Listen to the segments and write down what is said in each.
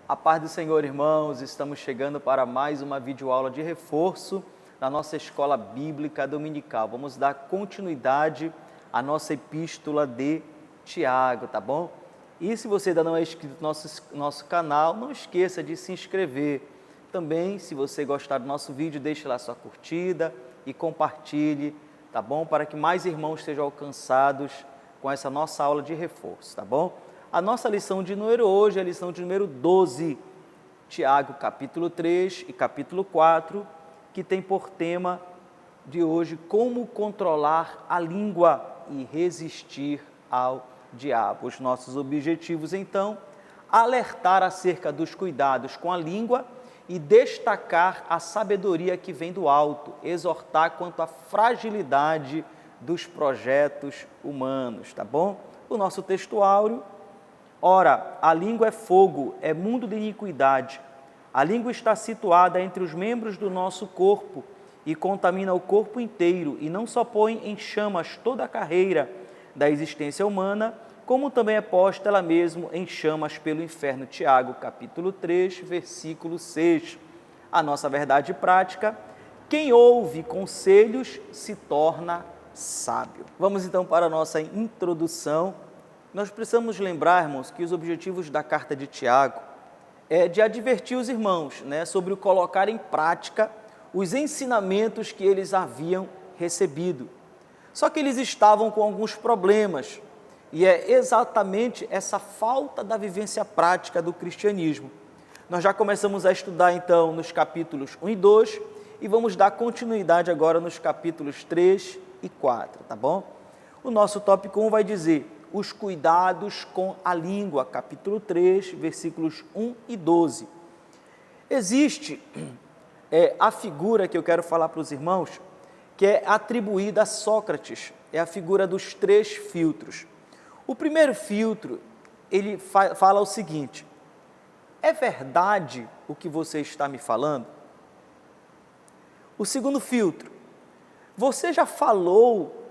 A paz do Senhor, irmãos, estamos chegando para mais uma videoaula de reforço da nossa escola bíblica dominical. Vamos dar continuidade à nossa epístola de Tiago, tá bom? E se você ainda não é inscrito no nosso canal, não esqueça de se inscrever. Também, se você gostar do nosso vídeo, deixe lá sua curtida e compartilhe, tá bom? Para que mais irmãos sejam alcançados com essa nossa aula de reforço, tá bom? A nossa lição de número hoje é a lição de número 12, Tiago capítulo 3 e capítulo 4, que tem por tema de hoje como controlar a língua e resistir ao diabo. Os nossos objetivos, então, alertar acerca dos cuidados com a língua e destacar a sabedoria que vem do alto, exortar quanto à fragilidade dos projetos humanos, tá bom? O nosso textuário: ora, a língua é fogo, é mundo de iniquidade. A língua está situada entre os membros do nosso corpo e contamina o corpo inteiro, e não só põe em chamas toda a carreira da existência humana, como também é posta ela mesma em chamas pelo inferno. Tiago, capítulo 3, versículo 6. A nossa verdade prática: quem ouve conselhos se torna sábio. Vamos então para a nossa introdução. Nós precisamos lembrar, irmãos, que os objetivos da carta de Tiago é de advertir os irmãos, sobre o colocar em prática os ensinamentos que eles haviam recebido. Só que eles estavam com alguns problemas, e é exatamente essa falta da vivência prática do cristianismo. Nós já começamos a estudar, então, nos capítulos 1 e 2, e vamos dar continuidade agora nos capítulos 3 e 4, tá bom? O nosso tópico 1 vai dizer: os cuidados com a língua, capítulo 3, versículos 1 e 12. Existe a figura que eu quero falar para os irmãos, que é atribuída a Sócrates, é a figura dos 3 filtros. O primeiro filtro, ele fala o seguinte: é verdade o que você está me falando? O segundo filtro: você já falou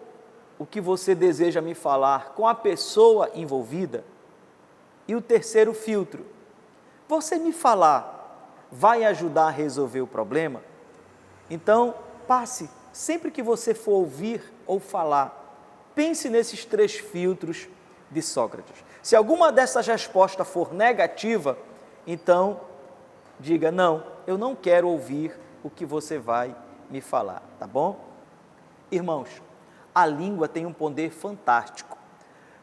o que você deseja me falar com a pessoa envolvida? E o terceiro filtro: você me falar vai ajudar a resolver o problema? Então, sempre que você for ouvir ou falar, pense nesses 3 filtros de Sócrates. Se alguma dessas respostas for negativa, então diga: não, eu não quero ouvir o que você vai me falar, tá bom? Irmãos, a língua tem um poder fantástico.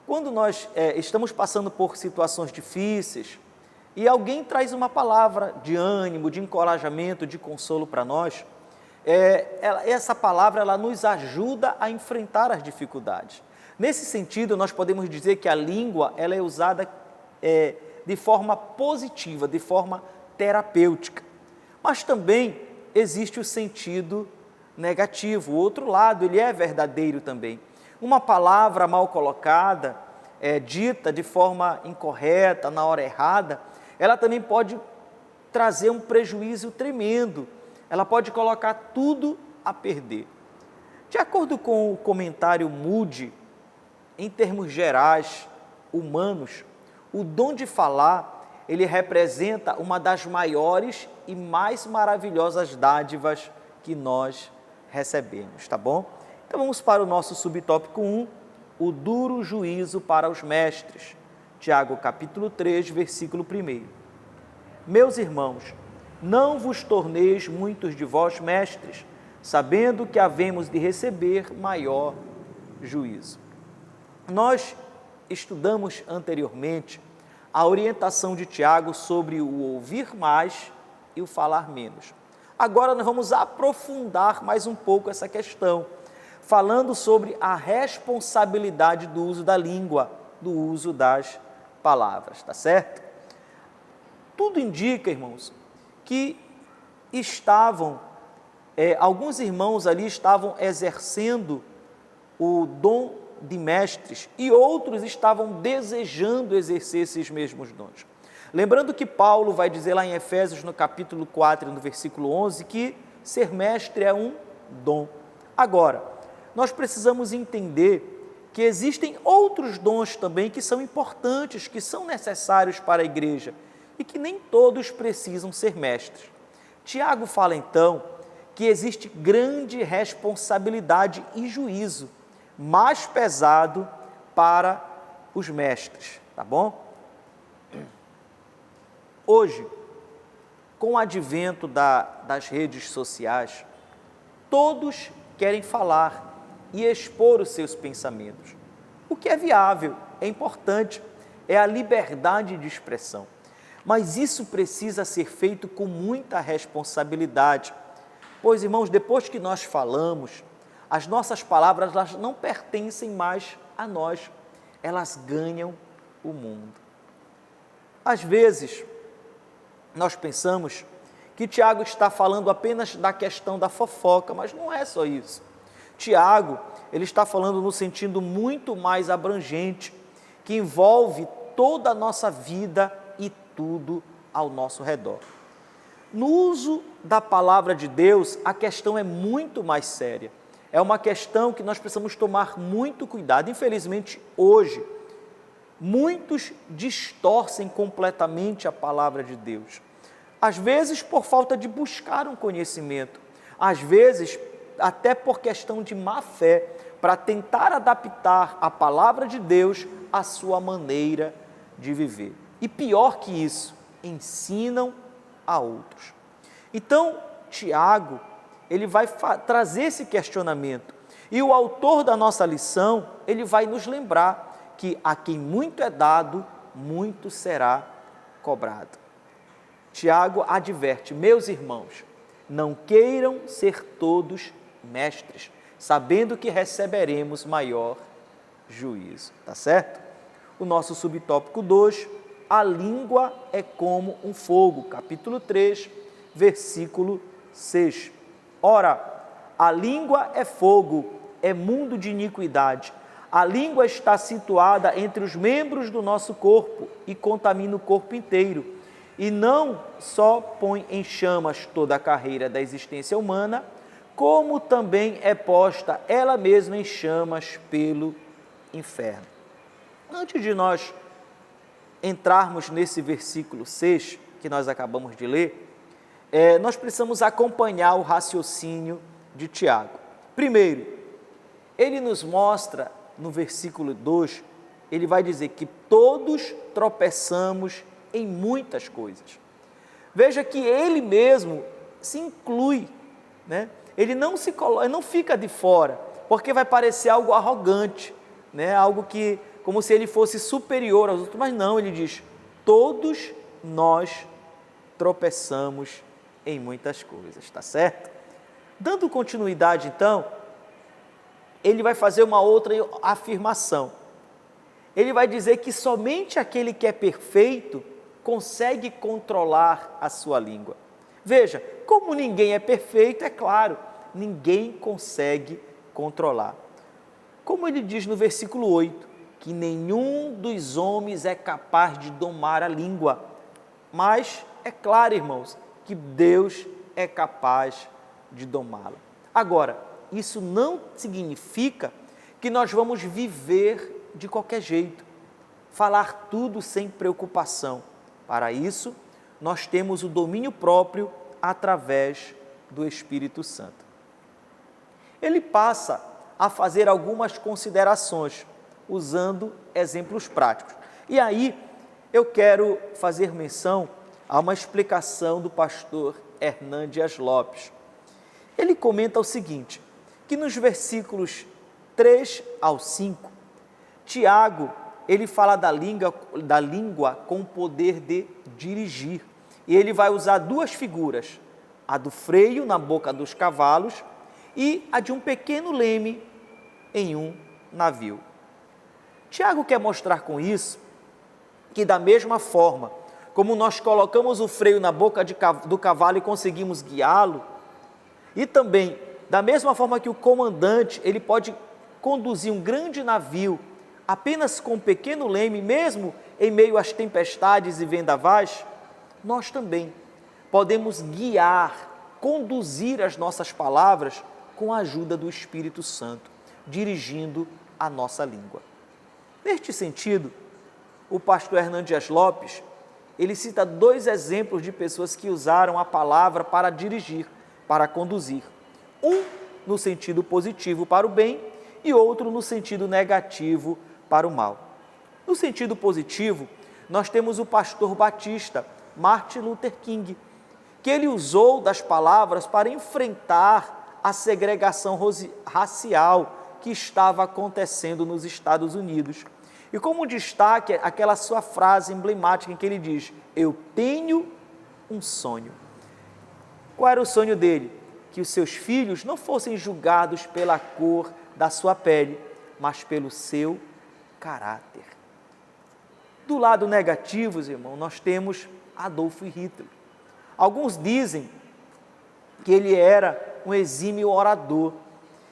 Quando nós estamos passando por situações difíceis e alguém traz uma palavra de ânimo, de encorajamento, de consolo para nós, essa palavra ela nos ajuda a enfrentar as dificuldades. Nesse sentido, nós podemos dizer que a língua ela é usada de forma positiva, de forma terapêutica. Mas também existe o sentido negativo, o outro lado, ele é verdadeiro também. Uma palavra mal colocada, dita de forma incorreta, na hora errada, ela também pode trazer um prejuízo tremendo, ela pode colocar tudo a perder. De acordo com o comentário Moody, em termos gerais, humanos, o dom de falar, ele representa uma das maiores e mais maravilhosas dádivas que nós recebemos, tá bom? Então vamos para o nosso subtópico 1, o duro juízo para os mestres. Tiago capítulo 3, versículo 1. Meus irmãos, não vos torneis muitos de vós mestres, sabendo que havemos de receber maior juízo. Nós estudamos anteriormente a orientação de Tiago sobre o ouvir mais e o falar menos. Agora nós vamos aprofundar mais um pouco essa questão, falando sobre a responsabilidade do uso da língua, do uso das palavras, tá certo? Tudo indica, irmãos, que alguns irmãos ali estavam exercendo o dom de mestres e outros estavam desejando exercer esses mesmos dons. Lembrando que Paulo vai dizer lá em Efésios, no capítulo 4, no versículo 11, que ser mestre é um dom. Agora, nós precisamos entender que existem outros dons também que são importantes, que são necessários para a igreja e que nem todos precisam ser mestres. Tiago fala então que existe grande responsabilidade e juízo, mais pesado para os mestres, tá bom? Hoje, com o advento das redes sociais, todos querem falar e expor os seus pensamentos. O que é viável, é importante, é a liberdade de expressão. Mas isso precisa ser feito com muita responsabilidade. Pois, irmãos, depois que nós falamos, as nossas palavras elas não pertencem mais a nós, elas ganham o mundo. Às vezes, nós pensamos que Tiago está falando apenas da questão da fofoca, mas não é só isso. Tiago, ele está falando no sentido muito mais abrangente, que envolve toda a nossa vida e tudo ao nosso redor. No uso da palavra de Deus, a questão é muito mais séria. É uma questão que nós precisamos tomar muito cuidado. Infelizmente, hoje, muitos distorcem completamente a palavra de Deus. Às vezes por falta de buscar um conhecimento, às vezes até por questão de má fé, para tentar adaptar a palavra de Deus à sua maneira de viver. E pior que isso, ensinam a outros. Então, Tiago, ele vai trazer esse questionamento. E o autor da nossa lição, ele vai nos lembrar que a quem muito é dado, muito será cobrado. Tiago adverte, meus irmãos, não queiram ser todos mestres, sabendo que receberemos maior juízo. Tá certo? O nosso subtópico 2, a língua é como um fogo, capítulo 3, versículo 6. Ora, a língua é fogo, é mundo de iniquidade. A língua está situada entre os membros do nosso corpo e contamina o corpo inteiro. E não só põe em chamas toda a carreira da existência humana, como também é posta ela mesma em chamas pelo inferno. Antes de nós entrarmos nesse versículo 6, que nós acabamos de ler, nós precisamos acompanhar o raciocínio de Tiago. Primeiro, ele nos mostra, no versículo 2, ele vai dizer que todos tropeçamos em muitas coisas. Veja que ele mesmo se inclui, né? Ele não fica de fora, porque vai parecer algo arrogante, né? Algo que, como se ele fosse superior aos outros, mas não, ele diz, todos nós tropeçamos em muitas coisas, tá certo? Dando continuidade, então, ele vai fazer uma outra afirmação. Ele vai dizer que somente aquele que é perfeito consegue controlar a sua língua. Veja, como ninguém é perfeito, é claro, ninguém consegue controlar. Como ele diz no versículo 8, que nenhum dos homens é capaz de domar a língua, mas é claro, irmãos, que Deus é capaz de domá-la. Agora, isso não significa que nós vamos viver de qualquer jeito, falar tudo sem preocupação. Para isso, nós temos o domínio próprio através do Espírito Santo. Ele passa a fazer algumas considerações, usando exemplos práticos. E aí, eu quero fazer menção a uma explicação do pastor Hernan Dias Lopes. Ele comenta o seguinte, que nos versículos 3 ao 5, Tiago, ele fala da língua com o poder de dirigir. E ele vai usar duas figuras, a do freio na boca dos cavalos e a de um pequeno leme em um navio. Tiago quer mostrar com isso que da mesma forma como nós colocamos o freio na boca do cavalo e conseguimos guiá-lo, e também da mesma forma que o comandante ele pode conduzir um grande navio apenas com um pequeno leme, mesmo em meio às tempestades e vendavais, nós também podemos guiar, conduzir as nossas palavras com a ajuda do Espírito Santo, dirigindo a nossa língua. Neste sentido, o pastor Hernan Dias Lopes, ele cita 2 exemplos de pessoas que usaram a palavra para dirigir, para conduzir. Um no sentido positivo para o bem e outro no sentido negativo para o mal. No sentido positivo, nós temos o pastor batista, Martin Luther King, que ele usou das palavras para enfrentar a segregação racial que estava acontecendo nos Estados Unidos. E como destaque, aquela sua frase emblemática em que ele diz: eu tenho um sonho. Qual era o sonho dele? Que os seus filhos não fossem julgados pela cor da sua pele, mas pelo seu caráter. Do lado negativo, irmão, nós temos Adolf Hitler. Alguns dizem que ele era um exímio orador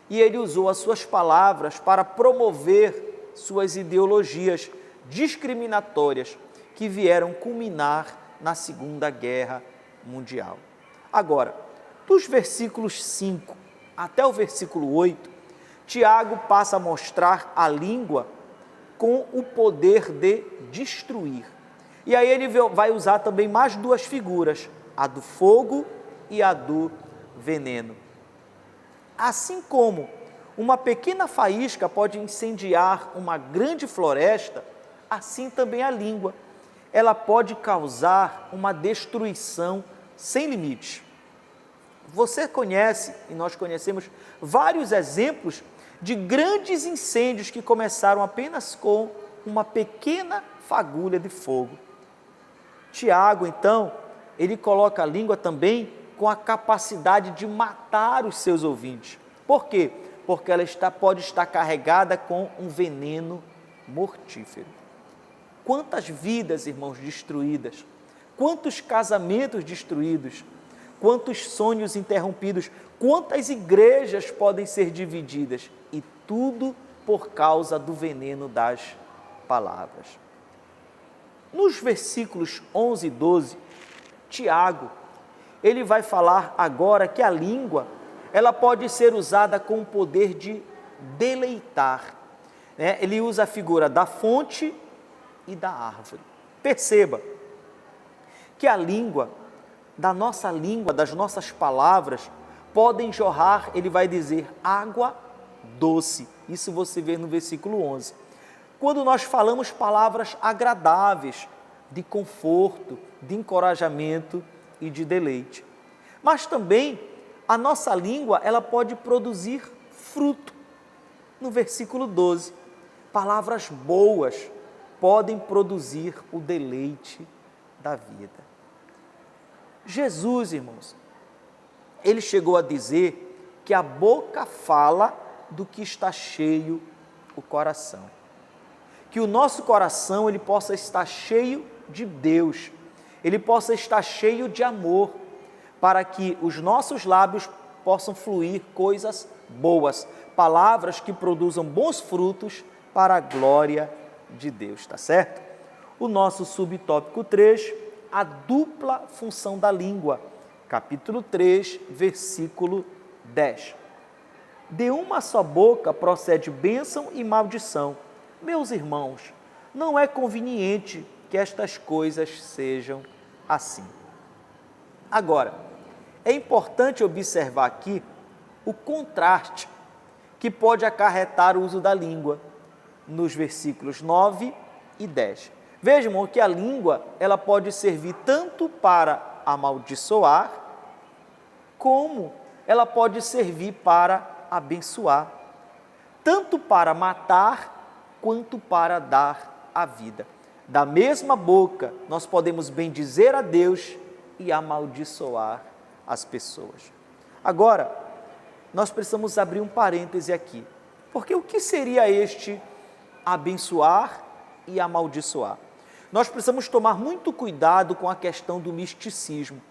e ele usou as suas palavras para promover suas ideologias discriminatórias que vieram culminar na Segunda Guerra Mundial. Agora, dos versículos 5 até o versículo 8, Tiago passa a mostrar a língua com o poder de destruir. E aí ele vai usar também mais 2 figuras, a do fogo e a do veneno. Assim como uma pequena faísca pode incendiar uma grande floresta, assim também a língua. Ela pode causar uma destruição sem limite. Você conhece, e nós conhecemos, vários exemplos de grandes incêndios que começaram apenas com uma pequena fagulha de fogo. Tiago, então, ele coloca a língua também com a capacidade de matar os seus ouvintes. Por quê? Porque ela pode estar carregada com um veneno mortífero. Quantas vidas, irmãos, destruídas, quantos casamentos destruídos, quantos sonhos interrompidos, quantas igrejas podem ser divididas, e tudo por causa do veneno das palavras. Nos versículos 11 e 12, Tiago, ele vai falar agora que a língua, ela pode ser usada com o poder de deleitar. Ele usa a figura da fonte e da árvore. Perceba que a língua, da nossa língua, das nossas palavras, podem jorrar, ele vai dizer, água doce. Isso você vê no versículo 11. Quando nós falamos palavras agradáveis, de conforto, de encorajamento e de deleite. Mas também a nossa língua, ela pode produzir fruto. No versículo 12, palavras boas podem produzir o deleite da vida. Jesus, irmãos, ele chegou a dizer que a boca fala do que está cheio o coração. Que o nosso coração, ele possa estar cheio de Deus, ele possa estar cheio de amor, para que os nossos lábios possam fluir coisas boas, palavras que produzam bons frutos para a glória de Deus, tá certo? O nosso subtópico 3, a dupla função da língua, capítulo 3, versículo 10. De uma só boca procede bênção e maldição. Meus irmãos, não é conveniente que estas coisas sejam assim. Agora, é importante observar aqui o contraste que pode acarretar o uso da língua nos versículos 9 e 10. Vejam que a língua, ela pode servir tanto para amaldiçoar, como ela pode servir para abençoar, tanto para matar, quanto para dar a vida. Da mesma boca, nós podemos bendizer a Deus e amaldiçoar as pessoas. Agora, nós precisamos abrir um parêntese aqui, porque o que seria este abençoar e amaldiçoar? Nós precisamos tomar muito cuidado com a questão do misticismo.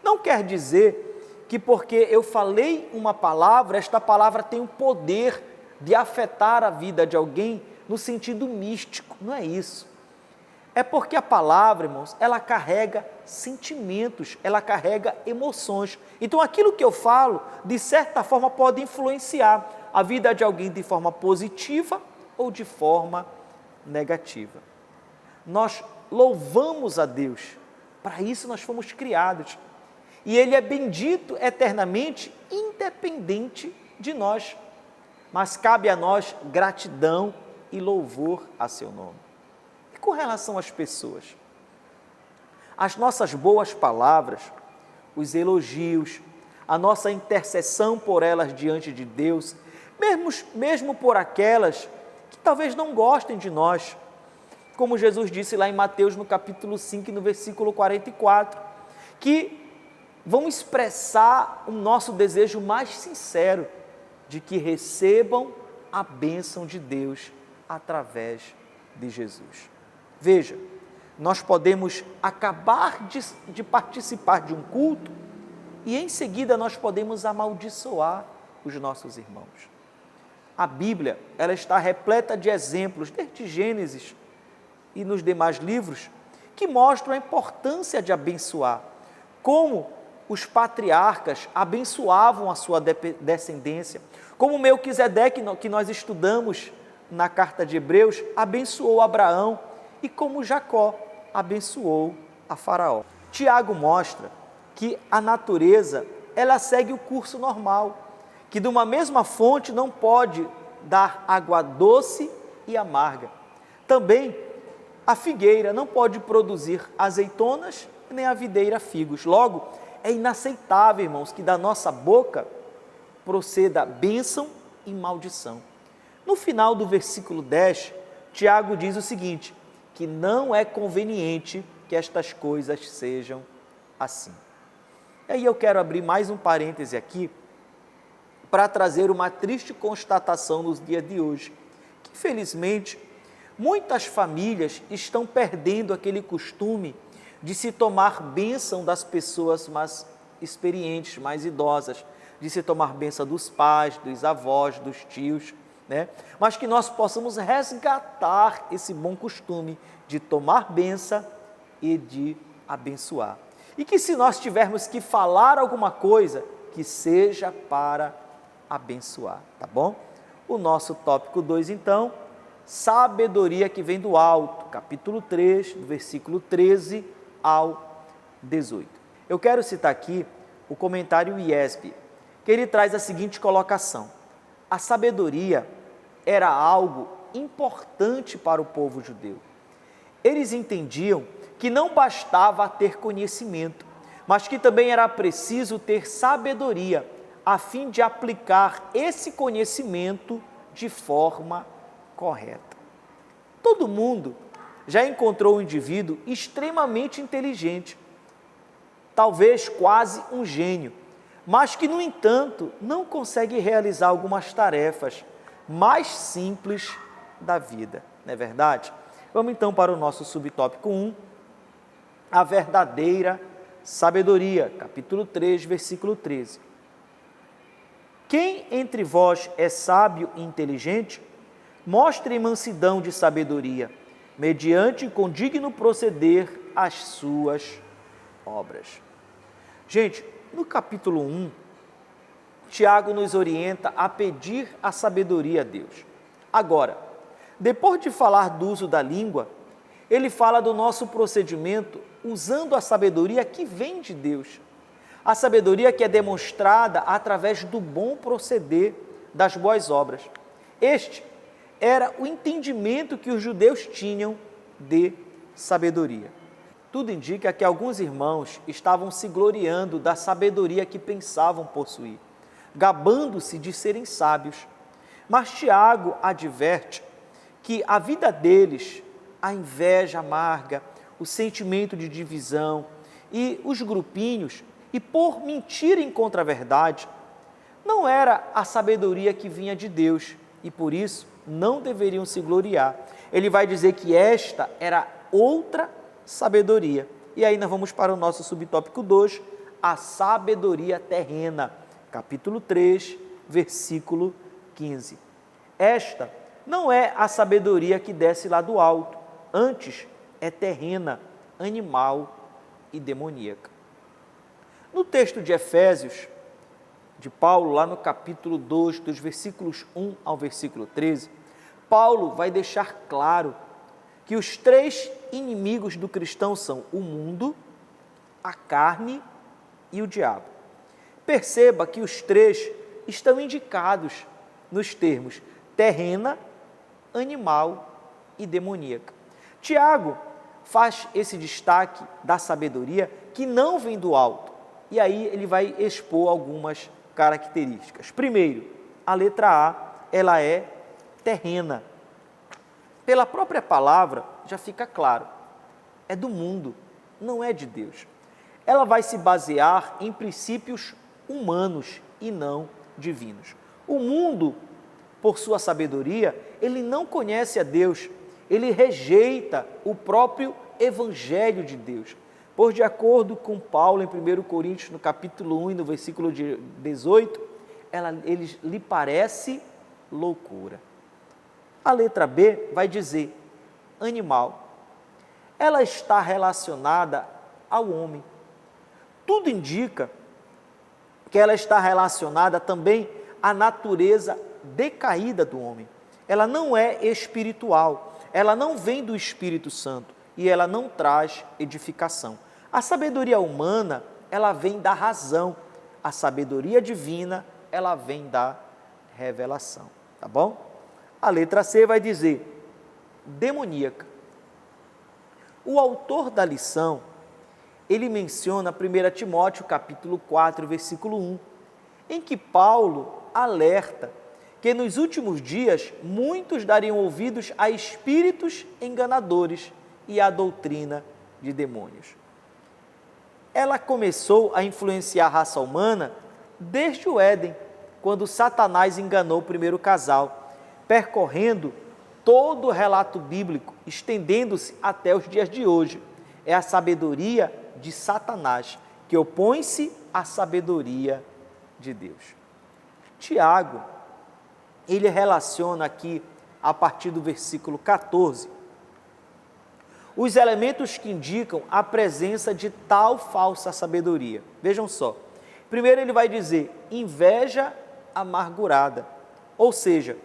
Não quer dizer que porque eu falei uma palavra, esta palavra tem o poder de afetar a vida de alguém no sentido místico. Não é isso. É porque a palavra, irmãos, ela carrega sentimentos, ela carrega emoções. Então, aquilo que eu falo, de certa forma, pode influenciar a vida de alguém de forma positiva ou de forma negativa. Nós louvamos a Deus. Para isso nós fomos criados. E Ele é bendito eternamente, independente de nós. Mas cabe a nós gratidão e louvor a seu nome. E com relação às pessoas? As nossas boas palavras, os elogios, a nossa intercessão por elas diante de Deus, mesmo por aquelas que talvez não gostem de nós, como Jesus disse lá em Mateus, no capítulo 5, no versículo 44, que vão expressar o nosso desejo mais sincero de que recebam a bênção de Deus através de Jesus. Veja, nós podemos acabar de participar de um culto e em seguida nós podemos amaldiçoar os nossos irmãos. A Bíblia, ela está repleta de exemplos, desde Gênesis e nos demais livros, que mostram a importância de abençoar, como os patriarcas abençoavam a sua descendência, como Melquisedeque, que nós estudamos na carta de Hebreus, abençoou Abraão, e como Jacó abençoou a Faraó. Tiago mostra que a natureza, ela segue o curso normal, que de uma mesma fonte não pode dar água doce e amarga. Também a figueira não pode produzir azeitonas, nem a videira figos. Logo, é inaceitável, irmãos, que da nossa boca proceda bênção e maldição. No final do versículo 10, Tiago diz o seguinte, que não é conveniente que estas coisas sejam assim. E aí eu quero abrir mais um parêntese aqui, para trazer uma triste constatação nos dias de hoje, que infelizmente muitas famílias estão perdendo aquele costume de se tomar bênção das pessoas mais experientes, mais idosas, de se tomar bênção dos pais, dos avós, dos tios, né? Mas que nós possamos resgatar esse bom costume de tomar bênção e de abençoar. E que se nós tivermos que falar alguma coisa, que seja para abençoar, tá bom? O nosso tópico 2, então, sabedoria que vem do alto, capítulo 3, do versículo 13 ao 18. Eu quero citar aqui o comentário IESB, que ele traz a seguinte colocação: a sabedoria era algo importante para o povo judeu. Eles entendiam que não bastava ter conhecimento, mas que também era preciso ter sabedoria, a fim de aplicar esse conhecimento de forma correta. Todo mundo já encontrou um indivíduo extremamente inteligente, talvez quase um gênio, mas que, no entanto, não consegue realizar algumas tarefas mais simples da vida, não é verdade? Vamos então para o nosso subtópico 1, a verdadeira sabedoria, capítulo 3, versículo 13. Quem entre vós é sábio e inteligente, mostre mansidão de sabedoria, mediante com digno proceder as suas obras. Gente, no capítulo 1, Tiago nos orienta a pedir a sabedoria a Deus. Agora, depois de falar do uso da língua, ele fala do nosso procedimento usando a sabedoria que vem de Deus. A sabedoria que é demonstrada através do bom proceder das boas obras. Este era o entendimento que os judeus tinham de sabedoria. Tudo indica que alguns irmãos estavam se gloriando da sabedoria que pensavam possuir, gabando-se de serem sábios. Mas Tiago adverte que a vida deles, a inveja amarga, o sentimento de divisão e os grupinhos, e por mentirem contra a verdade, não era a sabedoria que vinha de Deus, e por isso não deveriam se gloriar. Ele vai dizer que esta era outra sabedoria. E aí nós vamos para o nosso subtópico 2, a sabedoria terrena, capítulo 3, versículo 15. Esta não é a sabedoria que desce lá do alto, antes é terrena, animal e demoníaca. No texto de Efésios, de Paulo, lá no capítulo 2, dos versículos 1 ao versículo 13, Paulo vai deixar claro que os três inimigos do cristão são o mundo, a carne e o diabo. Perceba que os três estão indicados nos termos terrena, animal e demoníaca. Tiago faz esse destaque da sabedoria que não vem do alto, e aí ele vai expor algumas características. Primeiro, a letra A, ela é terrena. Pela própria palavra, já fica claro, é do mundo, não é de Deus. Ela vai se basear em princípios humanos e não divinos. O mundo, por sua sabedoria, ele não conhece a Deus, ele rejeita o próprio Evangelho de Deus. Pois, de acordo com Paulo, em 1 Coríntios, no capítulo 1, no versículo 18, ele lhe parece loucura. A letra B vai dizer animal. Ela está relacionada ao homem. Tudo indica que ela está relacionada também à natureza decaída do homem. Ela não é espiritual, ela não vem do Espírito Santo e ela não traz edificação. A sabedoria humana, ela vem da razão. A sabedoria divina, ela vem da revelação. Tá bom? A letra C vai dizer demoníaca. O autor da lição, ele menciona 1 Timóteo capítulo 4, versículo 1, em que Paulo alerta que nos últimos dias muitos dariam ouvidos a espíritos enganadores e à doutrina de demônios. Ela começou a influenciar a raça humana desde o Éden, quando Satanás enganou o primeiro casal, percorrendo todo o relato bíblico, estendendo-se até os dias de hoje. É a sabedoria de Satanás, que opõe-se à sabedoria de Deus. Tiago, ele relaciona aqui, a partir do versículo 14, os elementos que indicam a presença de tal falsa sabedoria. Vejam só. Primeiro ele vai dizer inveja amargurada, ou seja,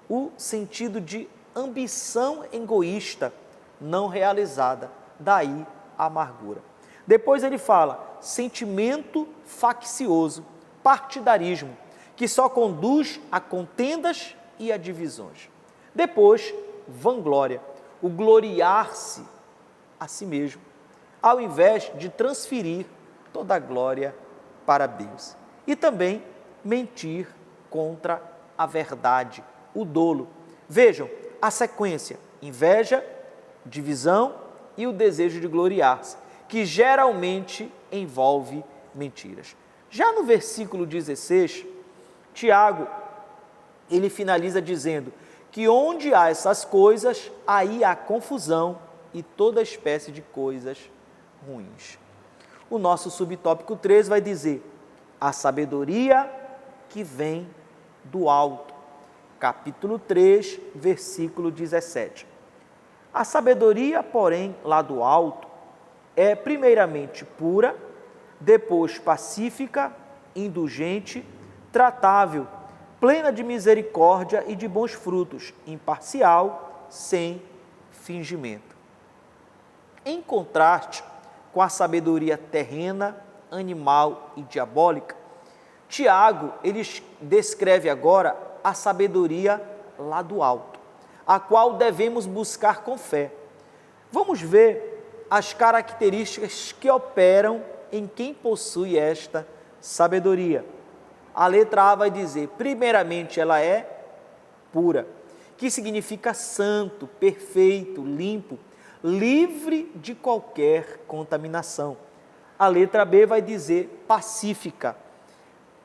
o sentido de ambição egoísta não realizada, daí a amargura. Depois ele fala sentimento faccioso, partidarismo, que só conduz a contendas e a divisões. Depois, vanglória, o gloriar-se a si mesmo, ao invés de transferir toda a glória para Deus. E também mentir contra a verdade, o dolo. Vejam a sequência: inveja, divisão e o desejo de gloriar-se, que geralmente envolve mentiras. Já no versículo 16, Tiago, ele finaliza dizendo que onde há essas coisas, aí há confusão e toda espécie de coisas ruins. O nosso subtópico 3 vai dizer a sabedoria que vem do alto. Capítulo 3, versículo 17. A sabedoria, porém, lá do alto, é primeiramente pura, depois pacífica, indulgente, tratável, plena de misericórdia e de bons frutos, imparcial, sem fingimento. Em contraste com a sabedoria terrena, animal e diabólica, Tiago, ele descreve agora a sabedoria lá do alto, a qual devemos buscar com fé. Vamos ver as características que operam em quem possui esta sabedoria. A letra A vai dizer, primeiramente, ela é pura, que significa santo, perfeito, limpo, livre de qualquer contaminação. A letra B vai dizer pacífica,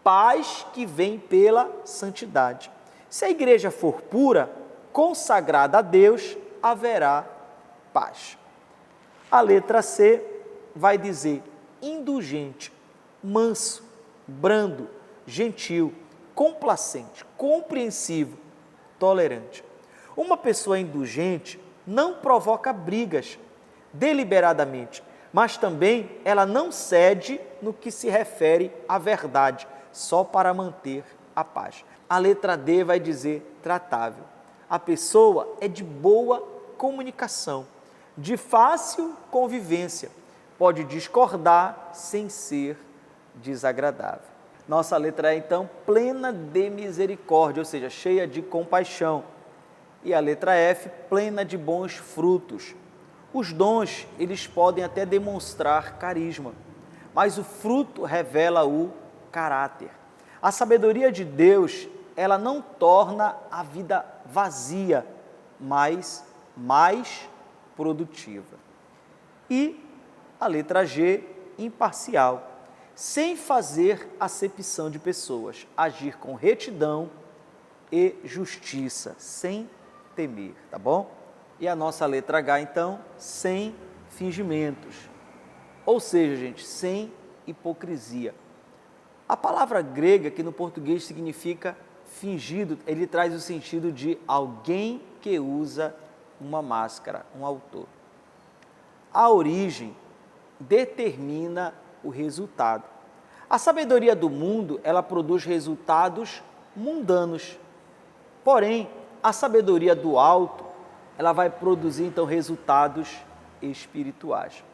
paz que vem pela santidade. Se a igreja for pura, consagrada a Deus, haverá paz. A letra C vai dizer indulgente, manso, brando, gentil, complacente, compreensivo, tolerante. Uma pessoa indulgente não provoca brigas deliberadamente, mas também ela não cede no que se refere à verdade, só para manter a paz. A letra D vai dizer tratável. A pessoa é de boa comunicação, de fácil convivência, pode discordar sem ser desagradável. Nossa letra E, então, plena de misericórdia, ou seja, cheia de compaixão. E a letra F, plena de bons frutos. Os dons, eles podem até demonstrar carisma, mas o fruto revela o caráter. A sabedoria de Deus, ela não torna a vida vazia, mas mais produtiva. E a letra G, imparcial, sem fazer acepção de pessoas, agir com retidão e justiça, sem temer, tá bom? E a nossa letra H, então, sem fingimentos, ou seja, gente, sem hipocrisia. A palavra grega, que no português significa fingido, ele traz o sentido de alguém que usa uma máscara, um autor. A origem determina o resultado. A sabedoria do mundo, ela produz resultados mundanos. Porém, a sabedoria do alto, ela vai produzir, então, resultados espirituais.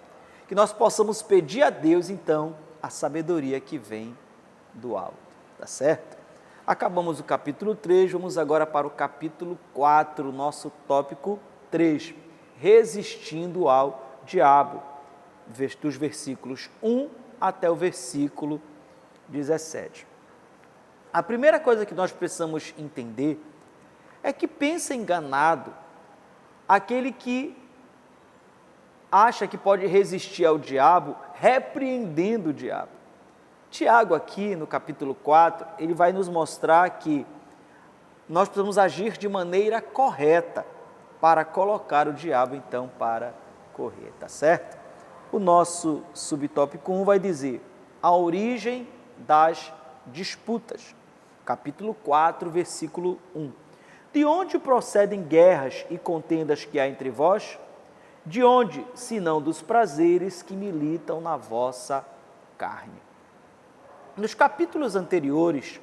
Que nós possamos pedir a Deus, então, a sabedoria que vem do alto, tá certo? Acabamos o capítulo 3, vamos agora para o capítulo 4, nosso tópico 3, resistindo ao diabo, dos versículos 1 até o versículo 17. A primeira coisa que nós precisamos entender é que pensa enganado aquele que acha que pode resistir ao diabo repreendendo o diabo. Tiago aqui no capítulo 4, ele vai nos mostrar que nós precisamos agir de maneira correta para colocar o diabo então para correr, tá certo? O nosso subtópico 1 vai dizer a origem das disputas. Capítulo 4, versículo 1. De onde procedem guerras e contendas que há entre vós? De onde, senão dos prazeres que militam na vossa carne? Nos capítulos anteriores,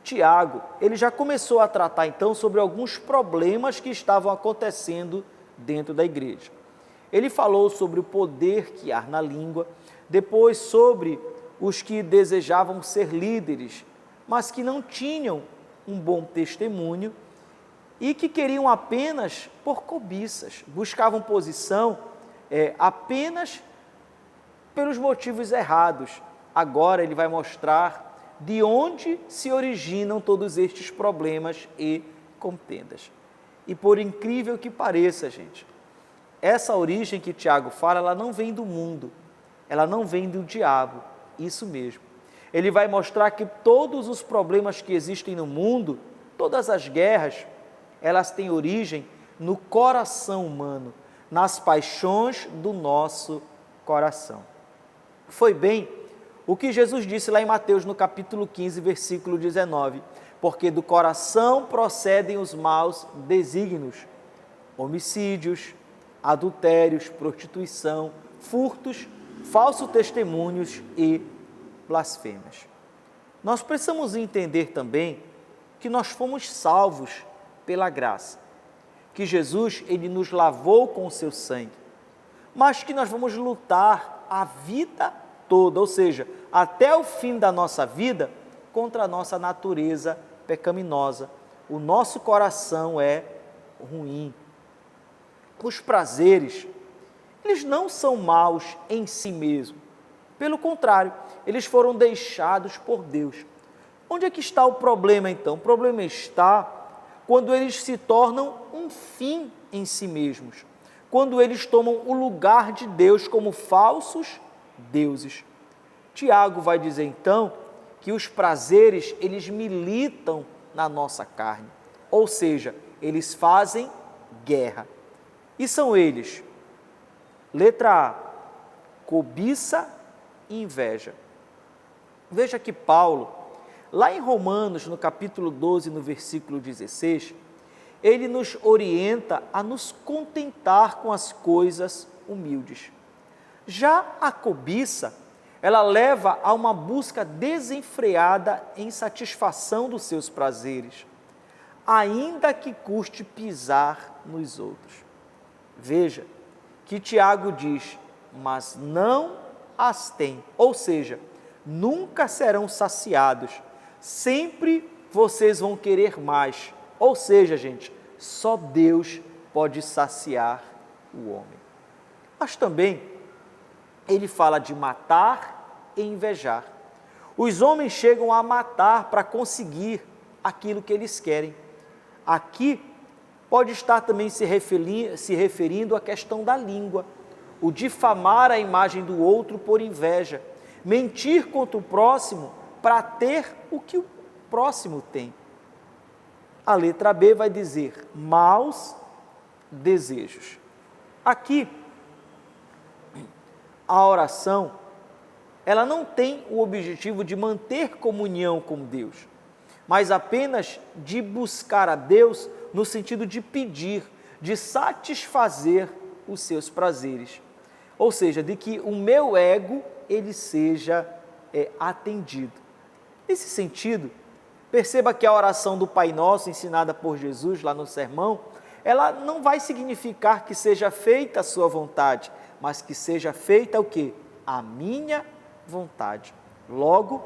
Tiago, ele já começou a tratar então sobre alguns problemas que estavam acontecendo dentro da igreja. Ele falou sobre o poder que há na língua, depois sobre os que desejavam ser líderes, mas que não tinham um bom testemunho e que queriam apenas por cobiças, buscavam posição apenas pelos motivos errados. Agora ele vai mostrar de onde se originam todos estes problemas e contendas. E por incrível que pareça, gente, essa origem que Tiago fala, ela não vem do mundo, ela não vem do diabo, isso mesmo. Ele vai mostrar que todos os problemas que existem no mundo, todas as guerras, elas têm origem no coração humano, nas paixões do nosso coração. Foi bem o que Jesus disse lá em Mateus, no capítulo 15, versículo 19, porque do coração procedem os maus desígnios, homicídios, adultérios, prostituição, furtos, falsos testemunhos e blasfêmias. Nós precisamos entender também que nós fomos salvos pela graça, que Jesus, ele nos lavou com o seu sangue, mas que nós vamos lutar a vida toda, ou seja, até o fim da nossa vida, contra a nossa natureza pecaminosa. O nosso coração é ruim. Os prazeres, eles não são maus em si mesmos. Pelo contrário, eles foram deixados por Deus. Onde é que está o problema então? O problema está quando eles se tornam um fim em si mesmos. Quando eles tomam o lugar de Deus como falsos deuses. Tiago vai dizer então que os prazeres, eles militam na nossa carne. Ou seja, eles fazem guerra. E são eles, letra A, cobiça e inveja. Veja que Paulo, lá em Romanos, no capítulo 12, no versículo 16, ele nos orienta a nos contentar com as coisas humildes. Já a cobiça, ela leva a uma busca desenfreada em satisfação dos seus prazeres, ainda que custe pisar nos outros. Veja que Tiago diz, mas não as têm, ou seja, nunca serão saciados, sempre vocês vão querer mais, ou seja, gente, só Deus pode saciar o homem. Mas também ele fala de matar e invejar. Os homens chegam a matar para conseguir aquilo que eles querem. Aqui pode estar também se referindo à questão da língua, o difamar a imagem do outro por inveja, mentir contra o próximo para ter o que o próximo tem. A letra B vai dizer maus desejos. Aqui, a oração, ela não tem o objetivo de manter comunhão com Deus, mas apenas de buscar a Deus no sentido de pedir, de satisfazer os seus prazeres. Ou seja, de que o meu ego, ele seja atendido. Nesse sentido, perceba que a oração do Pai Nosso, ensinada por Jesus lá no sermão, ela não vai significar que seja feita a sua vontade, mas que seja feita o quê? A minha vontade. Logo,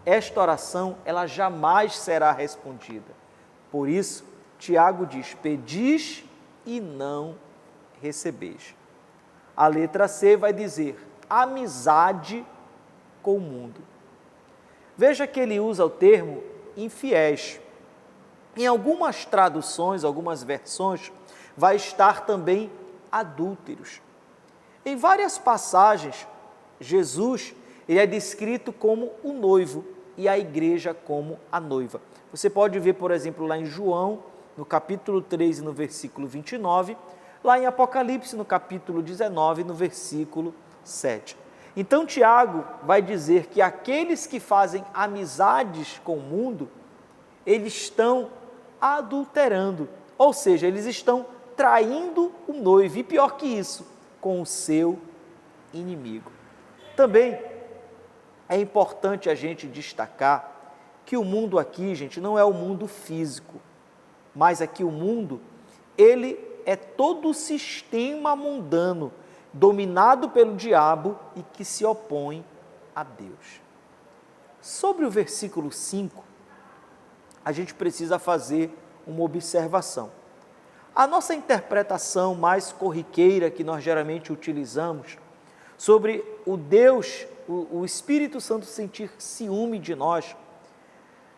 esta oração, ela jamais será respondida. Por isso, Tiago diz, pedis e não recebeis. A letra C vai dizer, amizade com o mundo. Veja que ele usa o termo infiéis. Em algumas traduções, algumas versões, vai estar também adúlteros. Em várias passagens, Jesus ele é descrito como o noivo e a igreja como a noiva. Você pode ver, por exemplo, lá em João, no capítulo 3, no versículo 29, lá em Apocalipse, no capítulo 19, no versículo 7. Então, Tiago vai dizer que aqueles que fazem amizades com o mundo, eles estão adulterando, ou seja, eles estão traindo o noivo, e pior que isso, com o seu inimigo. Também é importante a gente destacar que o mundo aqui, gente, não é o mundo físico, mas aqui o mundo, ele é todo o sistema mundano, dominado pelo diabo e que se opõe a Deus. Sobre o versículo 5, a gente precisa fazer uma observação. A nossa interpretação mais corriqueira que nós geralmente utilizamos sobre o Deus, o Espírito Santo sentir ciúme de nós,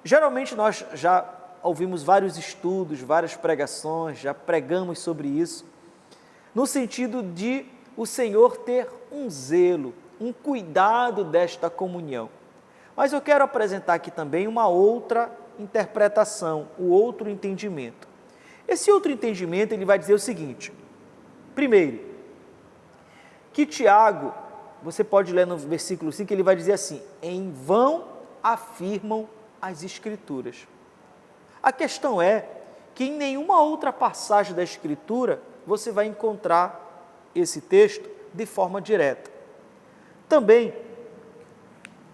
geralmente nós já ouvimos vários estudos, várias pregações, já pregamos sobre isso, no sentido de o Senhor ter um zelo, um cuidado desta comunhão. Mas eu quero apresentar aqui também uma outra interpretação, o outro entendimento. Esse outro entendimento, ele vai dizer o seguinte, primeiro, que Tiago, você pode ler no versículo 5, ele vai dizer assim, em vão afirmam as Escrituras. A questão é que em nenhuma outra passagem da Escritura você vai encontrar esse texto de forma direta. Também,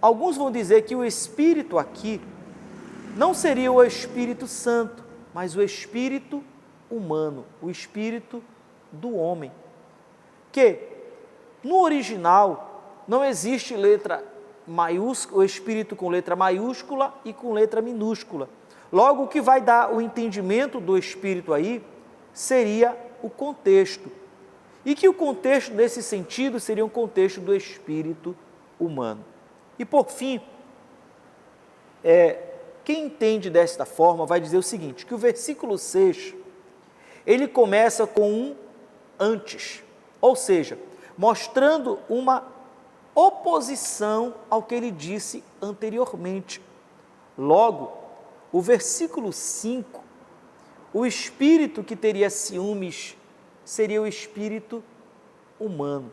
alguns vão dizer que o Espírito aqui não seria o Espírito Santo, mas o Espírito humano, o Espírito do homem. Que no original não existe letra maiúscula, o Espírito com letra maiúscula e com letra minúscula. Logo, o que vai dar o entendimento do Espírito aí seria o contexto. E que o contexto nesse sentido seria um contexto do Espírito humano. E por fim, quem entende desta forma vai dizer o seguinte, que o versículo 6, ele começa com um antes, ou seja, mostrando uma oposição ao que ele disse anteriormente. Logo, o versículo 5, o espírito que teria ciúmes seria o espírito humano,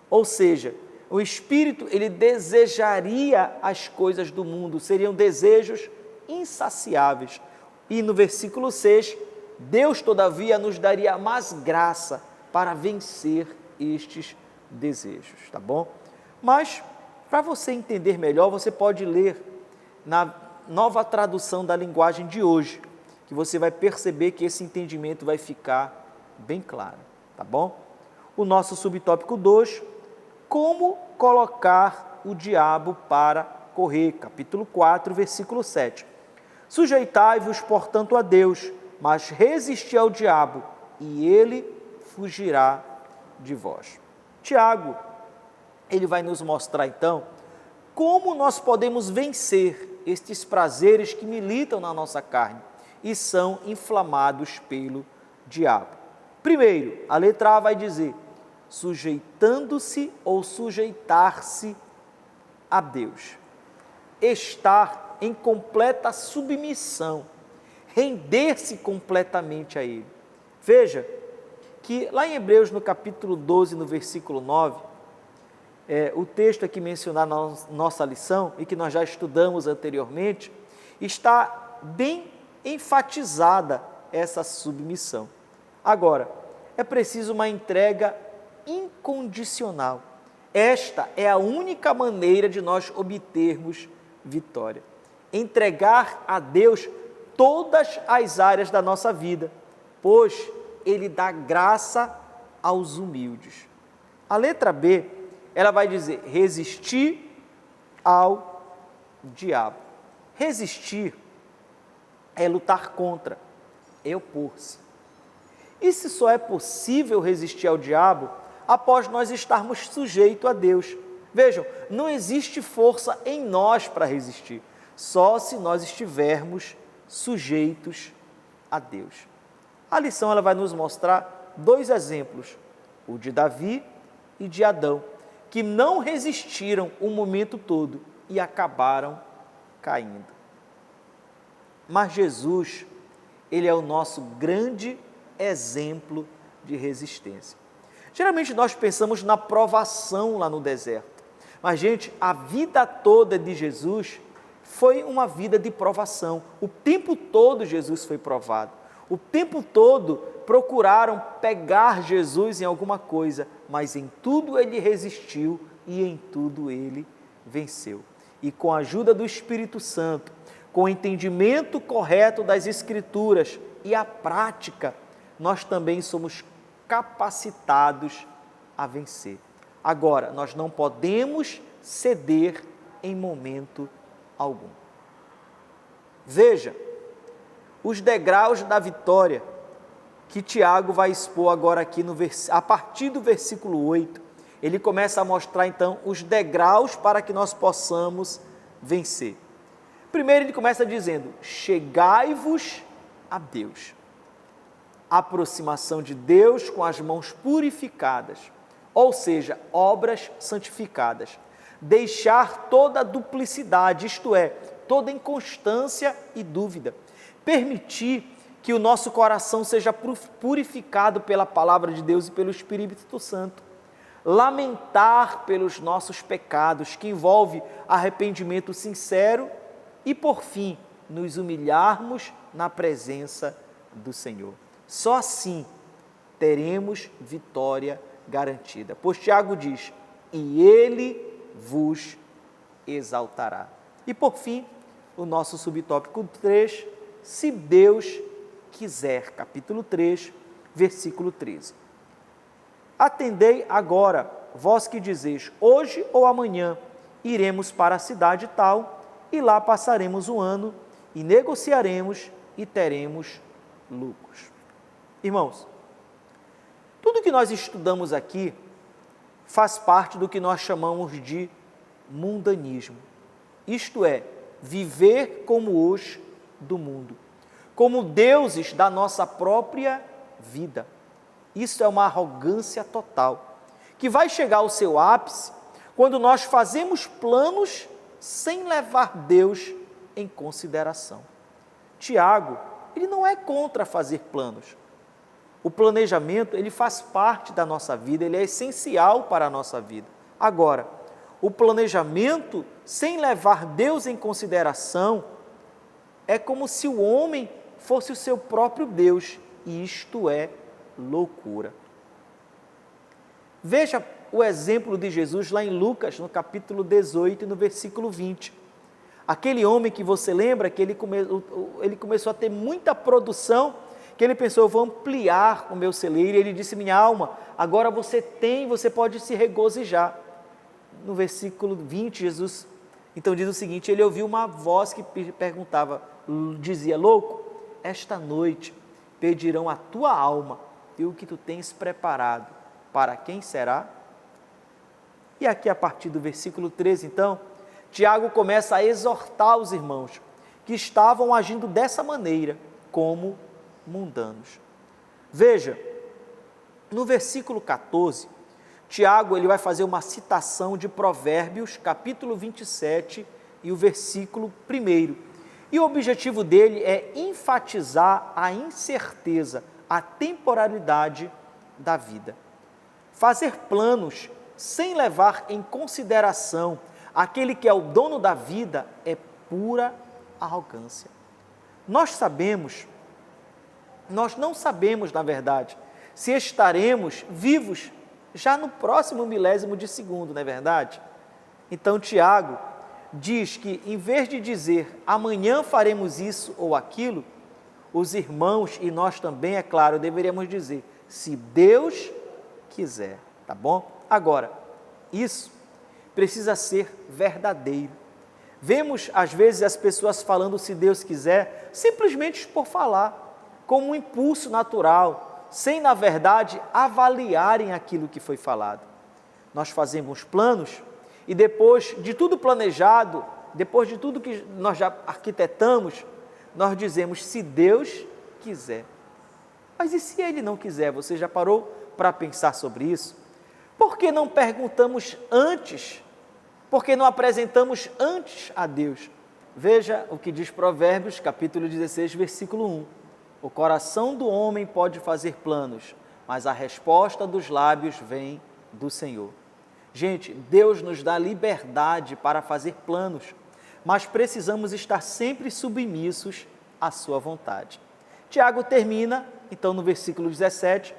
ou seja, o espírito ele desejaria as coisas do mundo, seriam desejos insaciáveis. E no versículo 6, Deus todavia nos daria mais graça para vencer estes desejos, tá bom? Mas, para você entender melhor, você pode ler na Nova Tradução da Linguagem de hoje, que você vai perceber que esse entendimento vai ficar bem claro. tá bom? O nosso subtópico 2, como colocar o diabo para correr, capítulo 4, versículo 7. Sujeitai-vos, portanto, a Deus, mas resisti ao diabo, e ele fugirá de vós. Tiago, ele vai nos mostrar, então, como nós podemos vencer estes prazeres que militam na nossa carne e são inflamados pelo diabo. Primeiro, a letra A vai dizer, sujeitando-se ou sujeitar-se a Deus. Estar em completa submissão, render-se completamente a Ele. Veja que lá em Hebreus, no capítulo 12, no versículo 9, o texto aqui mencionado na nossa lição, e que nós já estudamos anteriormente, está bem enfatizada essa submissão. Agora, é preciso uma entrega incondicional. Esta é a única maneira de nós obtermos vitória. Entregar a Deus todas as áreas da nossa vida, pois Ele dá graça aos humildes. A letra B, ela vai dizer, resistir ao diabo. Resistir é lutar contra, é opor-se. E se só é possível resistir ao diabo após nós estarmos sujeitos a Deus? Vejam, não existe força em nós para resistir, só se nós estivermos sujeitos a Deus. A lição ela vai nos mostrar dois exemplos, o de Davi e de Adão, que não resistiram o momento todo e acabaram caindo. Mas Jesus, Ele é o nosso grande exemplo de resistência. Geralmente nós pensamos na provação lá no deserto, mas gente, a vida toda de Jesus foi uma vida de provação. O tempo todo Jesus foi provado. O tempo todo procuraram pegar Jesus em alguma coisa, mas em tudo ele resistiu e em tudo ele venceu. E com a ajuda do Espírito Santo, com o entendimento correto das Escrituras e a prática, nós também somos capacitados a vencer. Agora, nós não podemos ceder em momento algum. Veja, os degraus da vitória que Tiago vai expor agora aqui a partir do versículo 8, ele começa a mostrar então os degraus para que nós possamos vencer. Primeiro ele começa dizendo, chegai-vos a Deus. Aproximação de Deus com as mãos purificadas, ou seja, obras santificadas. Deixar toda a duplicidade, isto é, toda inconstância e dúvida. Permitir que o nosso coração seja purificado pela palavra de Deus e pelo Espírito Santo. Lamentar pelos nossos pecados, que envolve arrependimento sincero e, por fim, nos humilharmos na presença do Senhor. Só assim teremos vitória garantida. Pois Tiago diz, e Ele vos exaltará. E por fim, o nosso subtópico 3, se Deus quiser, capítulo 3, versículo 13. Atendei agora, vós que dizeis, hoje ou amanhã iremos para a cidade tal, e lá passaremos um ano, e negociaremos, e teremos lucros. Irmãos, tudo que nós estudamos aqui faz parte do que nós chamamos de mundanismo. Isto é, viver como os do mundo, como deuses da nossa própria vida. Isso é uma arrogância total, que vai chegar ao seu ápice quando nós fazemos planos sem levar Deus em consideração. Tiago, ele não é contra fazer planos. O planejamento, ele faz parte da nossa vida, ele é essencial para a nossa vida. Agora, o planejamento sem levar Deus em consideração é como se o homem fosse o seu próprio Deus, e isto é loucura. Veja o exemplo de Jesus lá em Lucas, no capítulo 18, no versículo 20. Aquele homem que você lembra que ele começou a ter muita produção, que ele pensou, eu vou ampliar o meu celeiro, e ele disse, minha alma, agora você pode se regozijar. No versículo 20, Jesus, então diz o seguinte, ele ouviu uma voz que perguntava, dizia, louco, esta noite pedirão a tua alma, e o que tu tens preparado, para quem será? E aqui a partir do versículo 13, então, Tiago começa a exortar os irmãos que estavam agindo dessa maneira, como mundanos. Veja, no versículo 14, Tiago ele vai fazer uma citação de Provérbios, capítulo 27 e o versículo 1. E o objetivo dele é enfatizar a incerteza, a temporalidade da vida. Fazer planos sem levar em consideração aquele que é o dono da vida é pura arrogância. Nós não sabemos, na verdade, se estaremos vivos já no próximo milésimo de segundo, não é verdade? Então, Tiago diz que, em vez de dizer, amanhã faremos isso ou aquilo, os irmãos e nós também, é claro, deveríamos dizer, se Deus quiser, tá bom? Agora, isso precisa ser verdadeiro. Vemos, às vezes, as pessoas falando se Deus quiser, simplesmente por falar, como um impulso natural, sem, na verdade, avaliarem aquilo que foi falado. Nós fazemos planos e depois de tudo planejado, depois de tudo que nós já arquitetamos, nós dizemos, se Deus quiser. Mas e se Ele não quiser? Você já parou para pensar sobre isso? Por que não perguntamos antes? Por que não apresentamos antes a Deus? Veja o que diz Provérbios, capítulo 16, versículo 1. O coração do homem pode fazer planos, mas a resposta dos lábios vem do Senhor. Gente, Deus nos dá liberdade para fazer planos, mas precisamos estar sempre submissos à sua vontade. Tiago termina, então, no versículo 17,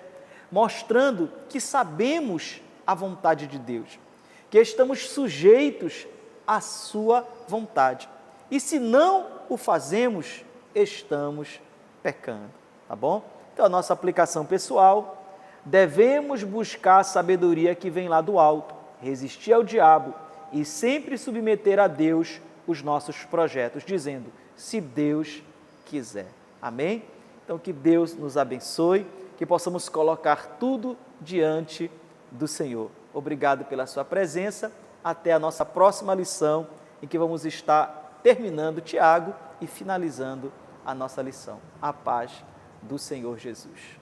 mostrando que sabemos a vontade de Deus, que estamos sujeitos à sua vontade. E se não o fazemos, estamos pecando, tá bom? Então, a nossa aplicação pessoal, devemos buscar a sabedoria que vem lá do alto, resistir ao diabo e sempre submeter a Deus os nossos projetos, dizendo, se Deus quiser. Amém? Então, que Deus nos abençoe, que possamos colocar tudo diante do Senhor. Obrigado pela sua presença. Até a nossa próxima lição, em que vamos estar terminando Tiago e finalizando a nossa lição. A paz do Senhor Jesus.